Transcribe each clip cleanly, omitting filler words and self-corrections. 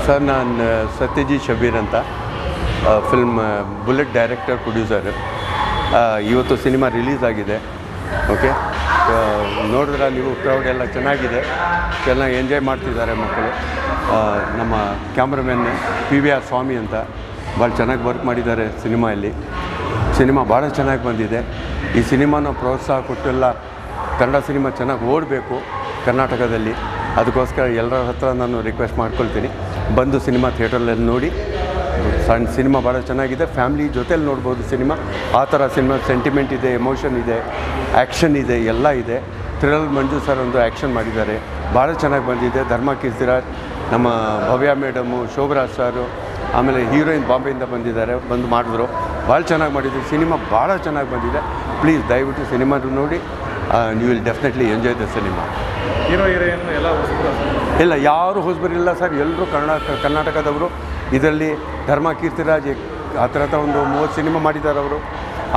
Sir ನಾನು ಸತ್ಯಜಿತ್ ಶಬೀರ್ ಅಂತ film bullet director producer. ಇವತ್ತು ಸಿನಿಮಾ ರಿಲೀಸ್ ಆಗಿದೆ. ಓಕೆ, ನೋಡಿದ್ರೆ ನೀವು ಕ್ರೌಡ್ ಎಲ್ಲ ಚೆನ್ನಾಗಿದೆ, ಚೆನ್ನಾಗಿ ಎಂಜಾಯ್ ಮಾಡ್ತಿದ್ದಾರೆ ಮಕ್ಕಳು. ನಮ್ಮ ಕ್ಯಾಮ್ರಾಮನ್ PVR ಸ್ವಾಮಿ ಅಂತ ಭಾಳ ಚೆನ್ನಾಗಿ ವರ್ಕ್ ಮಾಡಿದ್ದಾರೆ ಸಿನಿಮಾಯಲ್ಲಿ. ಸಿನಿಮಾ ಭಾಳ ಚೆನ್ನಾಗಿ ಬಂದಿದೆ. ಈ ಸಿನಿಮಾನ ಪ್ರೋತ್ಸಾಹ ಕೊಟ್ಟೆಲ್ಲ ಕನ್ನಡ ಸಿನಿಮಾ ಚೆನ್ನಾಗಿ ಓಡಬೇಕು ಕರ್ನಾಟಕದಲ್ಲಿ. ಅದಕ್ಕೋಸ್ಕರ ಎಲ್ಲರ ಹತ್ರ ನಾನು ರಿಕ್ವೆಸ್ಟ್ ಮಾಡ್ಕೊಳ್ತೀನಿ, ಬಂದು ಸಿನಿಮಾ ಥಿಯೇಟ್ರಲ್ಲಿ ನೋಡಿ. ಸಣ್ಣ ಸಿನಿಮಾ ಭಾಳ ಚೆನ್ನಾಗಿದೆ, ಫ್ಯಾಮ್ಲಿ ಜೊತೇಲಿ ನೋಡ್ಬೋದು ಸಿನಿಮಾ. ಆ ಥರ ಸಿನಿಮಾ ಸೆಂಟಿಮೆಂಟ್ ಇದೆ, ಎಮೋಷನ್ ಇದೆ, ಆ್ಯಕ್ಷನ್ ಇದೆ, ಎಲ್ಲ ಇದೆ. ಥ್ರಿಲ್ ಮಂಜು ಸರ್ ಒಂದು ಆ್ಯಕ್ಷನ್ ಮಾಡಿದ್ದಾರೆ, ಭಾಳ ಚೆನ್ನಾಗಿ ಬಂದಿದೆ. ಧರ್ಮ ಕೀರ್ತಿರಾಜ್, ನಮ್ಮ ಭವ್ಯ ಮೇಡಮು, ಶೋಭರಾಜ್ ಸಾರು, ಆಮೇಲೆ ಹೀರೋಯಿನ್ ಬಾಂಬೆಯಿಂದ ಬಂದಿದ್ದಾರೆ, ಬಂದು ಮಾಡಿದ್ರು. ಭಾಳ ಚೆನ್ನಾಗಿ ಮಾಡಿದ್ರು. ಸಿನಿಮಾ ಭಾಳ ಚೆನ್ನಾಗಿ ಬಂದಿದೆ. ಪ್ಲೀಸ್ ದಯವಿಟ್ಟು ಸಿನಿಮಾ ನೋಡಿ. You will definitely enjoy the cinema. Hero heroine ಎಲ್ಲ ಇಲ್ಲ, ಯಾರು ಹೊಸಬರಿಲ್ಲ ಸರ್, ಎಲ್ಲರೂ ಕರ್ನಾಟಕದವರು. ಇದರಲ್ಲಿ ಧರ್ಮ ಕೀರ್ತಿರಾಜ್ ಆ ಥರದ ಒಂದು 30 ಸಿನಿಮಾ ಮಾಡಿದ್ದಾರೆ ಅವರು.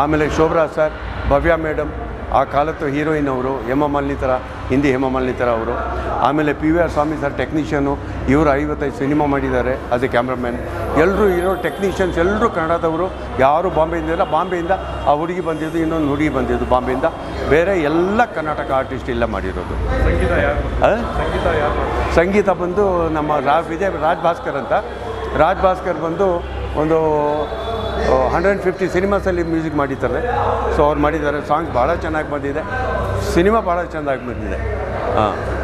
ಆಮೇಲೆ ಶೋಭರಾಜ್ ಸರ್, ಭವ್ಯ ಮೇಡಮ್, ಆ ಕಾಲತ್ತು ಹೀರೋಯಿನ್ ಅವರು, ಹೇಮಮಾಲಿನಿ ಥರ, ಹಿಂದಿ ಹೇಮಮಾಲಿನಿ ಥರ ಅವರು. ಆಮೇಲೆ PVR ಸ್ವಾಮಿ ಸರ್ ಟೆಕ್ನಿಷಿಯನು, ಇವರು 55 ಸಿನಿಮಾ ಮಾಡಿದ್ದಾರೆ ಆಸ್ ಎ ಕ್ಯಾಮ್ರಾಮ್ಯಾನ್. ಎಲ್ಲರೂ ಇರೋ ಟೆಕ್ನಿಷಿಯನ್ಸ್ ಎಲ್ಲರೂ ಕನ್ನಡದವರು, ಯಾರು ಬಾಂಬೆಯಿಂದ ಇಲ್ಲ. ಬಾಂಬೆಯಿಂದ ಆ ಹುಡುಗಿ ಬಂದಿದ್ದು, ಇನ್ನೊಂದು ಹುಡುಗಿ ಬಂದಿದ್ದು ಬಾಂಬೆಯಿಂದ. ಬೇರೆ ಎಲ್ಲ ಕರ್ನಾಟಕ ಆರ್ಟಿಸ್ಟ್ ಇಲ್ಲ ಮಾಡಿರೋದು. ಸಂಗೀತ ಬಂದು ನಮ್ಮ ರಾಜ್ ಭಾಸ್ಕರ್ ಅಂತ. ರಾಜ್ ಭಾಸ್ಕರ್ ಬಂದು ಒಂದು 150 ಸಿನಿಮಾಸಲ್ಲಿ ಮ್ಯೂಸಿಕ್ ಮಾಡಿದ್ದಾರೆ. ಸೊ ಅವ್ರು ಮಾಡಿದ್ದಾರೆ. ಸಾಂಗ್ಸ್ ಭಾಳ ಚೆನ್ನಾಗಿ ಬಂದಿದೆ, ಸಿನಿಮಾ ಭಾಳ ಚೆನ್ನಾಗಿ ಬಂದಿದೆ.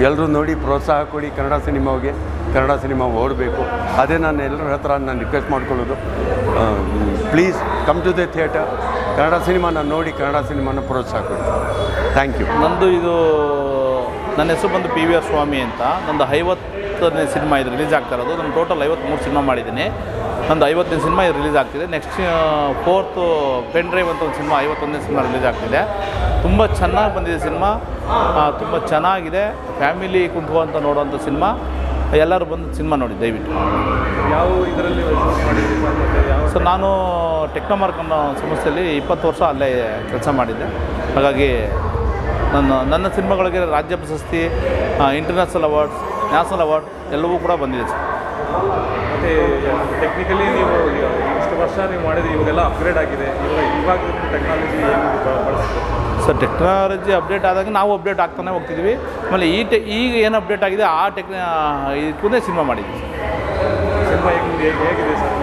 ಎಲ್ಲರೂ ನೋಡಿ ಪ್ರೋತ್ಸಾಹ ಕೊಡಿ ಕನ್ನಡ ಸಿನಿಮಾಗೆ. ಕನ್ನಡ ಸಿನಿಮಾ ಓಡಬೇಕು, ಅದೇ ನಾನು ಎಲ್ಲರ ಹತ್ರ ನಾನು ರಿಕ್ವೆಸ್ಟ್ ಮಾಡ್ಕೊಳ್ಳೋದು. Please come to the theatre, Kannada ಸಿನಿಮಾನ ನೋಡಿ, ಕನ್ನಡ ಸಿನಿಮಾನ ಪ್ರೋತ್ಸಾಹ ಕೊಡಿ. Thank you. ನನ್ನ ಹೆಸರು ಬಂದು PVR ಸ್ವಾಮಿ ಅಂತ. ನಂದು 50ನೇ ಸಿನಿಮಾ ಇದು ರಿಲೀಸ್ ಆಗ್ತಾ ಇರೋದು. ನಾನು ಟೋಟಲ್ 53 ಸಿನಿಮಾ ಮಾಡಿದ್ದೀನಿ. ನಂದು 50ನೇ ಸಿನಿಮಾ ರಿಲೀಸ್ ಆಗ್ತಿದೆ. ನೆಕ್ಸ್ಟ್ 4th ಪೆನ್ ಡ್ರೈವ್ ಅಂತ ಒಂದು ಸಿನಿಮಾ 51ನೇ ಸಿನಿಮಾ ರಿಲೀಸ್ ಆಗ್ತಿದೆ. ತುಂಬ ಚೆನ್ನಾಗಿ ಬಂದಿದೆ ಸಿನಿಮಾ, ತುಂಬ ಚೆನ್ನಾಗಿದೆ. ಫ್ಯಾಮಿಲಿ ಕುಂತ್ಕೊಂತ ನೋಡುವಂಥ ಸಿನಿಮಾ. ಎಲ್ಲರೂ ಬಂದು ಸಿನಿಮಾ ನೋಡಿ ದಯವಿಟ್ಟು. ಯಾವ ಇದರಲ್ಲಿ ಸೊ ನಾನು ಟೆಕ್ನೋಮಾರ್ಕ್ ಅನ್ನೋ ಸಂಸ್ಥೆಯಲ್ಲಿ 20 ವರ್ಷ ಅಲ್ಲೇ ಕೆಲಸ ಮಾಡಿದ್ದೆ. ಹಾಗಾಗಿ ನನ್ನ ಸಿನಿಮಾಗಳಿಗೆ ರಾಜ್ಯ ಪ್ರಶಸ್ತಿ, ಇಂಟರ್ನ್ಯಾಷನಲ್ ಅವಾರ್ಡ್ಸ್, ನ್ಯಾಷನಲ್ ಅವಾರ್ಡ್ ಎಲ್ಲವೂ ಕೂಡ ಬಂದಿದೆ ಸರ್. ಮತ್ತು ಟೆಕ್ನಿಕಲಿ ನೀವು ಇಷ್ಟು ವರ್ಷ ನೀವು ಮಾಡಿದ್ರೆ ಇವಾಗೆಲ್ಲ ಅಪ್ಗ್ರೇಡ್ ಆಗಿದೆ. ಇವಾಗ ಟೆಕ್ನಾಲಜಿ ಏನು ಬಳಸ್ತೀವಿ ಸರ್? ಟೆಕ್ನಾಲಜಿ ಅಪ್ಡೇಟ್ ಆದಾಗ ನಾವು ಅಪ್ಡೇಟ್ ಆಗ್ತಾನೆ ಹೋಗ್ತಿದ್ವಿ. ಆಮೇಲೆ ಈಗ ಏನು ಅಪ್ಡೇಟ್ ಆಗಿದೆ ಆ ಇದಕ್ಕೂ ಸಿನಿಮಾ ಮಾಡಿದ್ವಿ ಸರ್. ಸಿನಿಮಾ ಹೇಗಿದೆ ಸರ್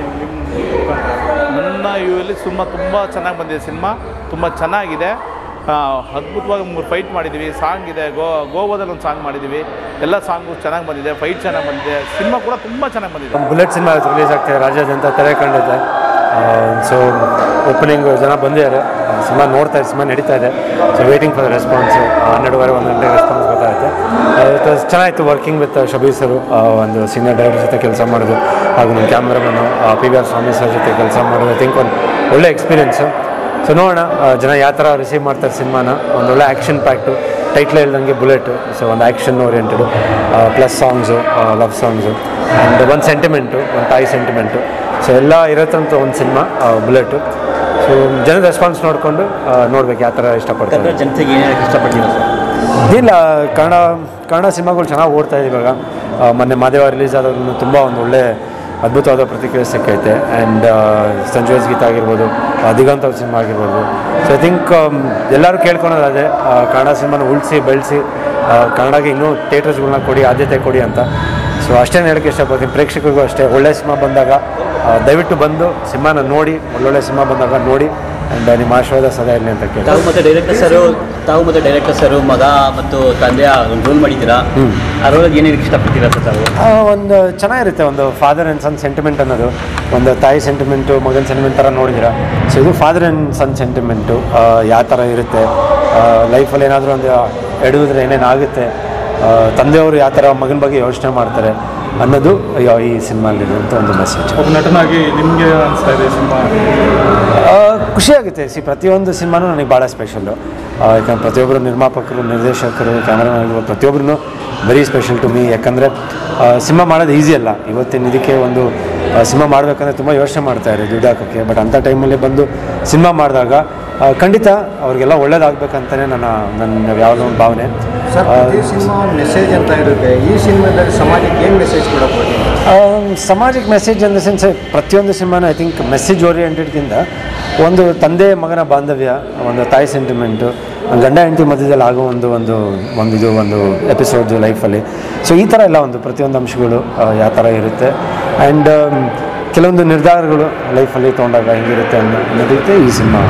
ನನ್ನ ಇವುಲ್ಲಿ ತುಂಬ ಚೆನ್ನಾಗಿ ಬಂದಿದೆ ಸಿನಿಮಾ. ತುಂಬ ಚೆನ್ನಾಗಿದೆ, ಅದ್ಭುತವಾಗಿ 3 ಫೈಟ್ ಮಾಡಿದ್ದೀವಿ. ಸಾಂಗ್ ಇದೆ, ಗೋವಾದಲ್ಲಿ ಒಂದು ಸಾಂಗ್ ಮಾಡಿದ್ದೀವಿ. ಎಲ್ಲ ಸಾಂಗು ಚೆನ್ನಾಗಿ ಬಂದಿದೆ, ಫೈಟ್ ಚೆನ್ನಾಗಿ ಬಂದಿದೆ. ಸಿನಿಮಾ ಕೂಡ ತುಂಬ ಚೆನ್ನಾಗಿ ಬಂದಿದೆ. ಬುಲೆಟ್ ಸಿನಿಮಾ ರಿಲೀಸ್ ಆಗ್ತಾಯಿದೆ, ರಾಜಾಜ್ ಅಂತ ತೆರೆ ಕಂಡಿದೆ. ಸೊ ಓಪನಿಂಗ್ ಜನ ಬಂದಿದ್ದಾರೆ, ಸಿನಿಮಾ ನೋಡ್ತಾ ಇದೆ, ಸಿನಿಮಾ ನಡೀತಾ ಇದೆ. So waiting for the response. 12:30 1 ಗಂಟೆ ರೆಸ್ಪಾನ್ಸ್ ಗೊತ್ತಾಗುತ್ತೆ. ಚೆನ್ನಾಗಿತ್ತು ವರ್ಕಿಂಗ್ ವಿತ್ ಶಬೀರ್ ಸರು, ಒಂದು ಸೀನಿಯರ್ ಡೈರೆಕ್ಟರ್ ಜೊತೆ ಕೆಲಸ ಮಾಡೋದು, ಹಾಗೂ ನಮ್ಮ ಕ್ಯಾಮ್ರಾಮನ್ನು PVR ಸ್ವಾಮಿ ಸರ್ ಜೊತೆ ಕೆಲಸ ಮಾಡೋದು. ಐ ಥಿಂಕ್ ಒಂದು ಒಳ್ಳೆ ಎಕ್ಸ್ಪೀರಿಯೆನ್ಸು. ಸೊ ನೋಡೋಣ ಜನ ಯಾವ ಥರ ರಿಸೀವ್ ಮಾಡ್ತಾರೆ ಸಿನಿಮಾನ. ಒಂದು ಒಳ್ಳೆ ಆ್ಯಕ್ಷನ್ ಪ್ಯಾಕ್ಟು, ಟೈಟ್ಲ್ ಹೇಳ್ದಂಗೆ ಬುಲೆಟ್. ಸೊ ಒಂದು action oriented, plus songs, love songs, and ಒಂದು ಸೆಂಟಿಮೆಂಟು, ಒಂದು ತಾಯಿ ಸೆಂಟಿಮೆಂಟು. ಸೊ ಎಲ್ಲ ಇರತ್ತಂತ ಒಂದು ಸಿನಿಮಾ ಬುಲೆಟು. ಸೊ ಜನದ ರೆಸ್ಪಾನ್ಸ್ ನೋಡಿಕೊಂಡು ನೋಡ್ಬೇಕು ಯಾವ ಥರ ಇಷ್ಟಪಡ್ತಾರೆ ಜನತೆಗೆ ಏನೇನು ಇಷ್ಟಪಡ್ತೀರಾ ಸರ್? ಇಲ್ಲ, ಕನ್ನಡ ಸಿನಿಮಾಗಳು ಚೆನ್ನಾಗಿ ಓಡ್ತಾಯಿದೆ ಇವಾಗ. ಮೊನ್ನೆ ಮಾದೇವ ರಿಲೀಸ್ ಆದಾಗೂ ತುಂಬ ಒಂದು ಒಳ್ಳೆ ಅದ್ಭುತವಾದ ಪ್ರತಿಕ್ರಿಯೆ ಸಿಕ್ಕೈತೆ. ಆ್ಯಂಡ್ ಸಂಜುವೇಸ್ ಗೀತ ಆಗಿರ್ಬೋದು, ದಿಗಂತ ಅವ್ರ ಸಿನಿಮಾ ಆಗಿರ್ಬೋದು. ಸೊ ಐ ಥಿಂಕ್ ಎಲ್ಲರೂ ಕೇಳ್ಕೊಳೋದು ಅದೇ, ಕನ್ನಡ ಸಿನಿಮಾನ ಉಳಿಸಿ ಬೆಳೆಸಿ ಕನ್ನಡಗೆ ಇನ್ನೂ ಥಿಯೇಟರ್ಸ್ಗಳನ್ನ ಕೊಡಿ, ಆದ್ಯತೆ ಕೊಡಿ ಅಂತ. ಸೊ ಅಷ್ಟೇ ಹೇಳೋಕ್ಕೆ ಇಷ್ಟಪಡ್ತೀನಿ. ಪ್ರೇಕ್ಷಕರಿಗೂ ಅಷ್ಟೇ, ಒಳ್ಳೆ ಸಿನಿಮಾ ಬಂದಾಗ ದಯವಿಟ್ಟು ಬಂದು ಸಿನಿಮಾನ ನೋಡಿ, ಒಳ್ಳೊಳ್ಳೆ ಸಿನಿಮಾ ಬಂದಾಗ ನೋಡಿ. ಆ್ಯಂಡ್ ನಿಮ್ಮ ಆಶೀರ್ವಾದ ಸದಾ ಇರಲಿ ಅಂತ ಕೇಳಿ. ತಾವು ಮತ್ತು ಡೈರೆಕ್ಟರ್ ಸರು ಮಗ ಮತ್ತು ತಂದೆಯ ಒಂದು ರೋಲ್ ಮಾಡಿದ್ದೀರಾ. ಆ ರೋಲಿಗೆ ಏನೇನು ಇಷ್ಟಪಡ್ತೀರಾ ಸರ್ ತಾವು? ಒಂದು ಚೆನ್ನಾಗಿರುತ್ತೆ, ಒಂದು ಫಾದರ್ ಆ್ಯಂಡ್ ಸನ್ ಸೆಂಟಿಮೆಂಟ್ ಅನ್ನೋದು. ಒಂದು ತಾಯಿ ಸೆಂಟಿಮೆಂಟು, ಮಗನ ಸೆಂಟಿಮೆಂಟ್ ಥರ ನೋಡಿದ್ದೀರಾ. ಸೊ ಇದು ಫಾದರ್ ಆ್ಯಂಡ್ ಸನ್ ಸೆಂಟಿಮೆಂಟು ಯಾವ ಥರ ಇರುತ್ತೆ, ಲೈಫಲ್ಲಿ ಏನಾದರೂ ಒಂದು ಎಡುವುದ್ರೆ ಏನೇನಾಗುತ್ತೆ, ತಂದೆಯವರು ಯಾವ ಥರ ಮಗನ ಬಗ್ಗೆ ಯೋಚನೆ ಮಾಡ್ತಾರೆ ಅನ್ನೋದು ಈ ಸಿನಿಮಾಲಿರುವಂಥ ಒಂದು ಮೆಸೇಜ್. ಒಬ್ಬ ನಟನಾಗಿ ನಿಮಗೆ ಅನಿಸ್ತಾ ಇದೆ ಸಿನಿಮಾ? ಖುಷಿಯಾಗುತ್ತೆ. ಪ್ರತಿಯೊಂದು ಸಿನಿಮಾನೂ ನನಗೆ ಭಾಳ ಸ್ಪೆಷಲ್ಲು. ಯಾಕಂದ್ರೆ ಪ್ರತಿಯೊಬ್ಬರು ನಿರ್ಮಾಪಕರು, ನಿರ್ದೇಶಕರು, ಕ್ಯಾಮ್ರಾಮನ್ಗಳು ಪ್ರತಿಯೊಬ್ಬರೂ ವೆರಿ ಸ್ಪೆಷಲ್ ಟು ಮೀ. ಯಾಕಂದರೆ ಸಿನಿಮಾ ಮಾಡೋದು ಈಸಿ ಅಲ್ಲ. ಇವತ್ತಿನ ಇದಕ್ಕೆ ಒಂದು ಸಿನಿಮಾ ಮಾಡಬೇಕಂದ್ರೆ ತುಂಬ ಯೋಚನೆ ಮಾಡ್ತಾಯಿದ್ದಾರೆ ದುಡ್ಡು ಹಾಕೋಕ್ಕೆ. ಬಟ್ ಅಂಥ ಟೈಮಲ್ಲಿ ಬಂದು ಸಿನಿಮಾ ಮಾಡಿದಾಗ ಖಂಡಿತ ಅವ್ರಿಗೆಲ್ಲ ಒಳ್ಳೇದಾಗಬೇಕಂತಲೇ ನನ್ನ ಯಾವುದೋ ಒಂದು ಭಾವನೆ. ಸರ್, ಈ ಸಿನಿಮಾ ಮೆಸೇಜ್ ಅಂತ ಇರುತ್ತೆ. ಈ ಸಿನಿಮಾದಲ್ಲಿ ಸಮಾಜಕ್ಕೆ ಏನು ಮೆಸೇಜ್ ಕೊಡೋಕೆ ಸಮಾಜಕ್ಕೆ ಮೆಸೇಜ್ ಇನ್ ದ ಸೆನ್ಸ್ ಪ್ರತಿಯೊಂದು ಸಿನಿಮಾನ ಐ ಥಿಂಕ್ ಮೆಸೇಜ್ ಓರಿಯೆಂಟೆಡ್ಗಿಂತ ಒಂದು ತಂದೆ ಮಗನ ಬಾಂಧವ್ಯ, ಒಂದು ತಾಯಿ ಸೆಂಟಿಮೆಂಟು, ಗಂಡ ಹೆಂಡತಿ ಮಧ್ಯದಲ್ಲಿ ಆಗೋ ಒಂದು ಎಪಿಸೋಡ್ಸು ಲೈಫಲ್ಲಿ. ಸೊ ಈ ಥರ ಎಲ್ಲ ಒಂದು ಪ್ರತಿಯೊಂದು ಅಂಶಗಳು ಯಾವ ಥರ ಇರುತ್ತೆ ಆ್ಯಂಡ್ ಕೆಲವೊಂದು ನಿರ್ಧಾರಗಳು ಲೈಫಲ್ಲಿ ತೊಗೊಂಡಾಗ ಹೆಂಗಿರುತ್ತೆ ಅನ್ನೋದಕ್ಕೆ ಈ ಸಿನಿಮಾ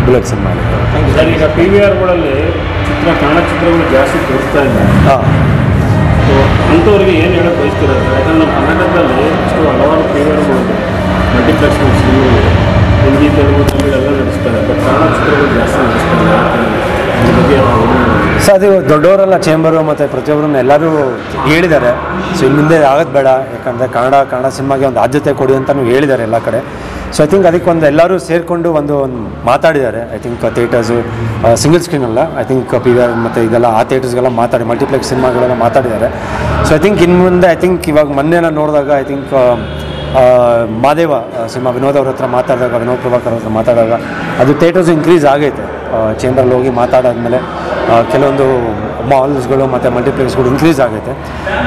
ಬುಲೆಟ್ ಸಿನಿಮಾ ಇರುತ್ತೆ. ಸರ್, ಈಗ PVRಗಳಲ್ಲಿ ಕನ್ನಡ ಚಿತ್ರಗಳು ಜಾಸ್ತಿ ತೋರಿಸ್ತಾ ಇಲ್ಲ. ಹಾಂ, ಸೊ ಅಂಥವ್ರಿಗೆ ಏನು ಹೇಳೋಕ್ಕೆ ಬಯಸ್ತಿರೋದು? ಯಾಕಂದರೆ ನಮ್ಮ ಕನ್ನಡದಲ್ಲಿ ಇಷ್ಟು ಹಲವಾರು PVRಗಳು ಮಲ್ಟಿಪ್ಲೆಕ್ಸ್ ಸಿನಿಮಾಗಳು ಹಿಂದಿ, ತೆಲುಗು, ತಮಿಳು ಎಲ್ಲ ನಡೆಸ್ತಾರೆ. ಬಟ್ ಕನ್ನಡ ಚಿತ್ರಗಳು ಜಾಸ್ತಿ ನಡೆಸ್ತಾರೆ. ಇದ್ರ ಬಗ್ಗೆ ಸೊ ಅದು ದೊಡ್ಡವರೆಲ್ಲ ಚೇಂಬರು ಮತ್ತು ಪ್ರತಿಯೊಬ್ಬರನ್ನ ಎಲ್ಲರೂ ಹೇಳಿದ್ದಾರೆ. ಸೊ ಇನ್ನು ಮುಂದೆ ಆಗೋದು ಬೇಡ, ಯಾಕಂದರೆ ಕನ್ನಡ ಸಿನಿಮಾಗೆ ಒಂದು ಆದ್ಯತೆ ಕೊಡಿ ಅಂತಲೂ ಹೇಳಿದ್ದಾರೆ ಎಲ್ಲ ಕಡೆ. ಸೊ ಐ ಥಿಂಕ್ ಅದಕ್ಕೊಂದು ಎಲ್ಲರೂ ಸೇರಿಕೊಂಡು ಒಂದು ಮಾತಾಡಿದ್ದಾರೆ. I think theatres single screen ಅಲ್ಲ, ಐ ಥಿಂಕ್ PVR ಮತ್ತು ಇದೆಲ್ಲ ಆ ಥಿಯೇಟರ್ಸ್ಗೆಲ್ಲ ಮಾತಾಡಿ ಮಲ್ಟಿಪ್ಲೆಕ್ಸ್ ಸಿನಿಮಾಗಳೆಲ್ಲ ಮಾತಾಡಿದ್ದಾರೆ. ಸೊ ಐ ಥಿಂಕ್ ಇನ್ನು ಮುಂದೆ ಐ ಥಿಂಕ್ ಇವಾಗ ಮೊನ್ನೆ ನಾನು ನೋಡಿದಾಗ I think Madeva cinema Vinod ಅವ್ರ ಹತ್ರ ಮಾತಾಡಿದಾಗ, ವಿನೋದ್ ಪ್ರಭಾಕರ್ ಹತ್ರ ಮಾತಾಡಿದಾಗ ಅದು ಥಿಯೇಟರ್ಸು ಇನ್ಕ್ರೀಸ್ ಆಗೈತೆ. ಚೇಂಬರಲ್ಲಿ ಹೋಗಿ ಮಾತಾಡಾದ್ಮೇಲೆ ಕೆಲವೊಂದು ಮಾಲ್ಸ್ಗಳು ಮತ್ತು ಮಲ್ಟಿಪ್ಲೆಕ್ಸ್ಗಳು ಇನ್ಕ್ರೀಸ್ ಆಗೈತೆ.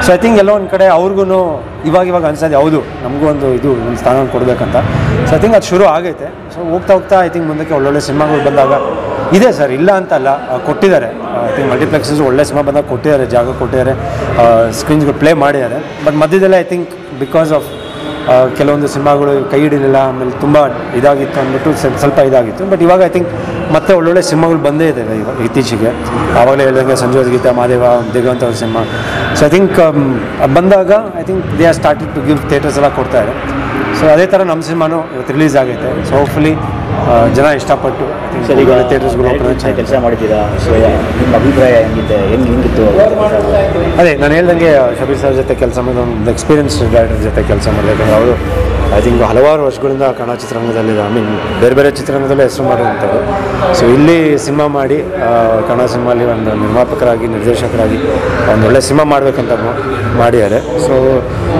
ಸೊ ಐ ಥಿಂಕ್ ಎಲ್ಲೋ ಒಂದು ಕಡೆ ಅವ್ರಿಗೂ ಇವಾಗ ಅನ್ಸೋದು ಹೌದು ನಮಗೂ ಒಂದು ಸ್ಥಾನ ಕೊಡಬೇಕಂತ. ಸೊ ಐ ಥಿಂಕ್ ಅದು ಶುರು ಆಗೈತೆ. ಸೊ ಹೋಗ್ತಾ ಐ ಥಿಂಕ್ ಮುಂದಕ್ಕೆ ಒಳ್ಳೊಳ್ಳೆ ಸಿನಿಮಾಗಳು ಬಂದಾಗ ಇದೆ ಸರ್, ಇಲ್ಲ ಅಂತಲ್ಲ, ಕೊಟ್ಟಿದ್ದಾರೆ. ಐ ಥಿಂಕ್ ಮಲ್ಟಿಪ್ಲೆಕ್ಸಸ್ ಒಳ್ಳೆ ಸಿನಿಮಾ ಬಂದಾಗ ಕೊಟ್ಟಿದ್ದಾರೆ, ಜಾಗ ಕೊಟ್ಟಿದ್ದಾರೆ, ಸ್ಕ್ರೀನ್ಸ್ಗಳು ಪ್ಲೇ ಮಾಡಿದ್ದಾರೆ. ಬಟ್ ಮಧ್ಯದಲ್ಲೇ ಐ ಥಿಂಕ್ ಬಿಕಾಸ್ ಆಫ್ ಕೆಲವೊಂದು ಸಿನಿಮಾಗಳು ಕೈ ಹಿಡಿಲಿಲ್ಲ, ಆಮೇಲೆ ತುಂಬ ಇದಾಗಿತ್ತು ಅಂದ್ಬಿಟ್ಟು ಸ್ವಲ್ಪ ಇದಾಗಿತ್ತು. ಬಟ್ ಇವಾಗ ಐ ಥಿಂಕ್ ಮತ್ತೆ ಒಳ್ಳೊಳ್ಳೆ ಸಿನಿಮಾಗಳು ಬಂದೇ ಇದೆ ಇವಾಗ ಇತ್ತೀಚೆಗೆ. ಆವಾಗಲೇ ಹೇಳಿದಂಗೆ ಸಂಜೋದ್ ಗೀತಾ, ಮಾದೇವ, ದಿಗಂತ ಅವ್ರ ಸಿನಿಮಾ. ಸೊ ಐ ಥಿಂಕ್ ಬಂದಾಗ I think they are started to give theatres ಎಲ್ಲ ಕೊಡ್ತಾಯಿದೆ. ಸೊ ಅದೇ ಥರ ನಮ್ಮ ಸಿನಿಮಾನು ಇವತ್ತು ರಿಲೀಸ್ ಆಗೈತೆ. ಸೊ ಹೋಪ್ಫುಲಿ ಜನ ಇಷ್ಟಪಟ್ಟು ಸರ್, ಈಗ ಥಿಯೇಟರ್ಸ್ಗಳು ಕೆಲಸ ಮಾಡಿದ್ದೀರಾ, ಸೊ ನಿಮ್ಮ ಅಭಿಪ್ರಾಯ ಹೆಂಗಿತ್ತು? ಅದೇ ನಾನು ಹೇಳ್ದಂಗೆ ಶಬೀರ್ ಸರ್ ಜೊತೆ ಕೆಲಸ ಮಾಡಿದ ಒಂದು ಎಕ್ಸ್ಪೀರಿಯನ್ಸ್ ಡೈರೆಕ್ಟರ್ ಜೊತೆ ಕೆಲಸ ಮಾಡಬೇಕಂದ್ರೆ ಅವರು ಐ ಥಿಂಕ್ ಹಲವಾರು ವರ್ಷಗಳಿಂದ ಕನ್ನಡ ಚಿತ್ರರಂಗದಲ್ಲಿ, ಐ ಮೀನ್ ಬೇರೆ ಚಿತ್ರರಂಗದಲ್ಲೇ ಹೆಸರು ಮಾಡಿರುವಂಥದ್ದು. ಸೊ ಇಲ್ಲಿ ಸಿನಿಮಾ ಮಾಡಿ ಕನ್ನಡ ಸಿನಿಮಾಲಿ ಒಂದು ನಿರ್ಮಾಪಕರಾಗಿ, ನಿರ್ದೇಶಕರಾಗಿ ಒಂದು ಒಳ್ಳೆ ಸಿನಿಮಾ ಮಾಡಬೇಕಂತ ಮಾಡಿದ್ದಾರೆ. ಸೊ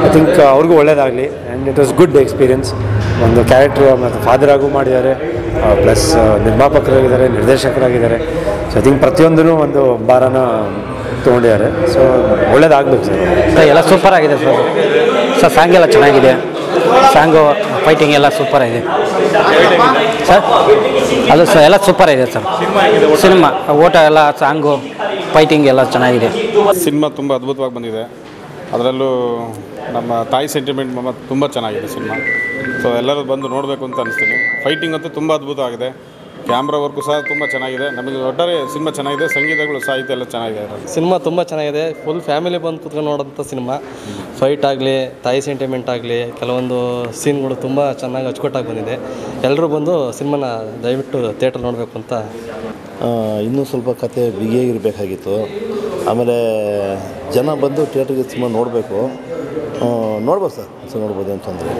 ಐ ಥಿಂಕ್ ಅವ್ರಿಗೂ ಒಳ್ಳೆಯದಾಗಲಿ and it was good experience. ಒಂದು ಕ್ಯಾರೆಕ್ಟ್ರು ಮತ್ತು ಫಾದರ್ ಆಗೂ ಮಾಡಿದ್ದಾರೆ, ಪ್ಲಸ್ ನಿರ್ಮಾಪಕರಾಗಿದ್ದಾರೆ, ನಿರ್ದೇಶಕರಾಗಿದ್ದಾರೆ. ಸೊ ಐ ಥಿಂಕ್ ಪ್ರತಿಯೊಂದೂ ಒಂದು ಭಾರನ ತೊಗೊಂಡಿದ್ದಾರೆ. ಸೊ ಒಳ್ಳೇದಾಗಬೇಕು ಸರ್. ಎಲ್ಲ ಸೂಪರ್ ಆಗಿದೆ ಸರ್. ಸಾಂಗ್ ಎಲ್ಲ ಚೆನ್ನಾಗಿದೆ, ಸಾಂಗು ಫೈಟಿಂಗ್ ಎಲ್ಲ ಸೂಪರ್ ಆಗಿದೆ ಸರ್. ಅದು ಎಲ್ಲ ಸೂಪರ್ ಇದೆ ಸರ್. ಸಿನಿಮಾ ಓಟ ಎಲ್ಲ, ಸಾಂಗು, ಫೈಟಿಂಗ್ ಎಲ್ಲ ಚೆನ್ನಾಗಿದೆ. ಸಿನಿಮಾ ತುಂಬ ಅದ್ಭುತವಾಗಿ ಬಂದಿದೆ. ಅದರಲ್ಲೂ ನಮ್ಮ ತಾಯಿ ಸೆಂಟಿಮೆಂಟ್ ತುಂಬ ಚೆನ್ನಾಗಿದೆ ಸಿನಿಮಾ. ಸೊ ಎಲ್ಲರೂ ಬಂದು ನೋಡಬೇಕು ಅಂತ ಅನಿಸ್ತೀನಿ. ಫೈಟಿಂಗ್ ಅಂತೂ ತುಂಬ ಅದ್ಭುತವಾಗಿದೆ. ಕ್ಯಾಮ್ರಾ ವರ್ಕು ಸಹ ತುಂಬ ಚೆನ್ನಾಗಿದೆ. ನಮಗೆ ಒಟ್ಟಾರೆ ಸಿನಿಮಾ ಚೆನ್ನಾಗಿದೆ. ಸಂಗೀತಗಳು, ಸಾಹಿತ್ಯ ಎಲ್ಲ ಚೆನ್ನಾಗಿದೆ. ಸಿನಿಮಾ ತುಂಬ ಚೆನ್ನಾಗಿದೆ. ಫುಲ್ ಫ್ಯಾಮಿಲಿ ಬಂದು ಕೂತ್ಕೊಂಡು ನೋಡೋಂಥ ಸಿನಿಮಾ. ಫೈಟ್ ಆಗಲಿ, ತಾಯಿ ಸೆಂಟಿಮೆಂಟ್ ಆಗಲಿ, ಕೆಲವೊಂದು ಸೀನ್ಗಳು ತುಂಬ ಚೆನ್ನಾಗಿ ಅಚ್ಚುಕಟ್ಟಾಗಿ ಬಂದಿದೆ. ಎಲ್ಲರೂ ಬಂದು ಸಿನಿಮಾನ ದಯವಿಟ್ಟು ಥಿಯೇಟ್ರ್ ನೋಡಬೇಕು ಅಂತ. ಇನ್ನೂ ಸ್ವಲ್ಪ ಕತೆ ಬಿಗಿಯಾಗಿರಬೇಕಾಗಿತ್ತು. ಆಮೇಲೆ ಜನ ಬಂದು ಥಿಯೇಟ್ರಿಗೆ ಸಿನಿಮಾ ನೋಡಬೇಕು ಸರ್. ನೋಡ್ಬೋದು ಅಂತಂದರೆ